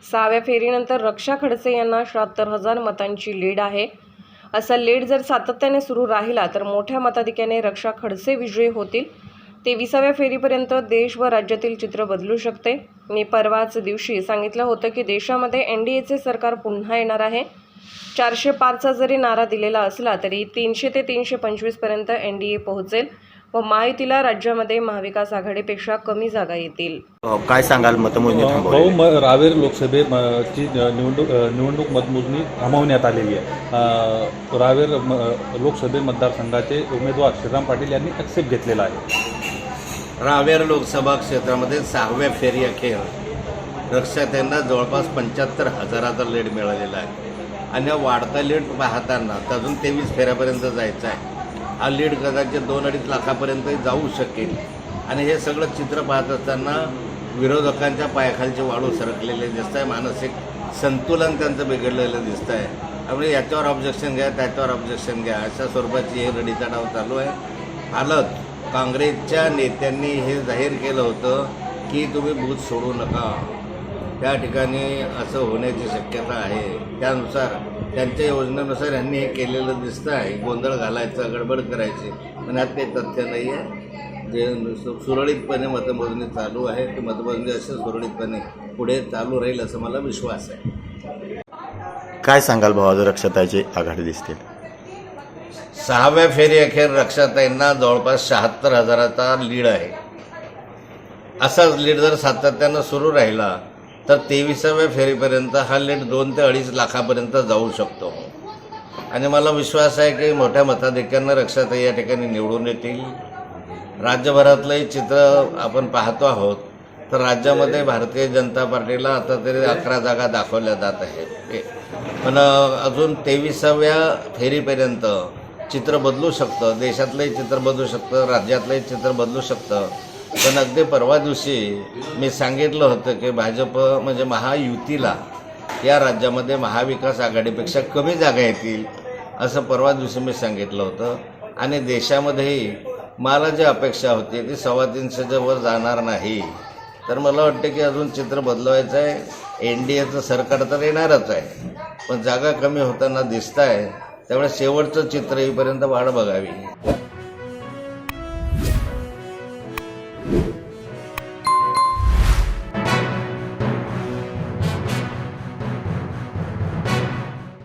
6व्या फेरीनंतर रक्षा खडसे यांना 76,000 मतांची लीड आहे. असा लीड जर सातत्याने सुरू राहिला तर मोठ्या मताधिक्याने रक्षा खडसे विजयी होतील. 23व्या फेरीपर्यंत देश व राज्यातील चित्र बदलू शकते. मी परवाच दिवशी सांगितलं होतं की देशामध्ये NDAचे सरकार पुन्हा येणार आहे. 405चा जरी नारा दिलेला असला तरी 300 ते 325 पर्यंत NDA पोहोचेल व महायुतीला राज्यामध्ये महाविकास आघाडीपेक्षा कमी जागा येतील. काय सांगाल मतमोजणी थांबवली? रावेर लोकसभेची निवडणूक मतमोजणी थांबवण्यात आलेली आहे. रावेर लोकसभे मतदारसंघाचे उमेदवार श्रीराम पाटील यांनी ॲक्सेप्ट घेतलेला आहे. रावेर लोकसभा क्षेत्रामध्ये 6व्या फेरी अखेर रक्षाताईंना जवळपास 75,000चा लीड मिळालेला आहे आणि वाढता लीड पाहताना अजून 23 फेऱ्यापर्यंत जायचं आहे. हा लीड कदाचित 2-2.5 लाखापर्यंत जाऊ शकेल आणि हे सगळं चित्र पाहत असताना विरोधकांच्या पायाखालचे वाळू सरकलेले दिसत आहे. मानसिक संतुलन त्यांचं बिघडलेलं दिसतं आहे. त्यामुळे याच्यावर ऑब्जेक्शन घ्या, त्याच्यावर ऑब्जेक्शन घ्या, अशा स्वरूपाची हे रडीचा डाव चालू आहे. हालत काँग्रेसच्या नेत्यांनी हे जाहीर केलं होतं की तुम्ही बूथ सोडू नका. त्या ठिकाणी असं होण्याची शक्यता आहे. त्यानुसार त्यांच्या योजनेनुसार यांनी हे केलेलं दिसतं आहे. गोंधळ घालायचा, गडबड करायची, पण यात काही तथ्य नाही आहे. जे सुरळीतपणे मतमोजणी चालू आहे ती मतमोजणी अशी सुरळीतपणे पुढे चालू राहील असं मला विश्वास आहे. काय सांगाल भाऊ, रक्षाताईची आघाडी दिसते? 6व्या फेरी अखेर रक्षाताईंना जवळपास 76,000चा लीड आहे. असाच लीड जर सातत्यानं सुरू राहिला तर 23व्या फेरीपर्यंत हा लीड 2 ते 2.5 लाखापर्यंत जाऊ शकतो आणि मला विश्वास आहे की मोठ्या मताधिक्यानं रक्षाताई या ठिकाणी निवडून येतील. राज्यभरातलंही चित्र आपण पाहतो आहोत तर राज्यामध्ये भारतीय जनता पार्टीला आता तरी 11 जागा दाखवल्या जात आहेत. पण अजून 23व्या फेरीपर्यंत चित्र बदलू शकतं. देशातलंही चित्र बदलू शकतं, राज्यातलंही चित्र बदलू शकतं. पण अगदी परवा दिवशी मी सांगितलं होतं की भाजप म्हणजे महायुतीला या राज्यामध्ये महाविकास आघाडीपेक्षा कमी जागा येतील असं परवा दिवशी मी सांगितलं होतं. आणि देशामध्येही मला जी अपेक्षा होती ती 350च्या वर जाणार नाही. तर मला वाटतं की अजून चित्र बदलवायचं आहे. NDAचं सरकार तर येणारच आहे, पण जागा कमी होताना दिसत आहे. त्यामुळे शेवटचं चित्र येईपर्यंत वाट बघावी.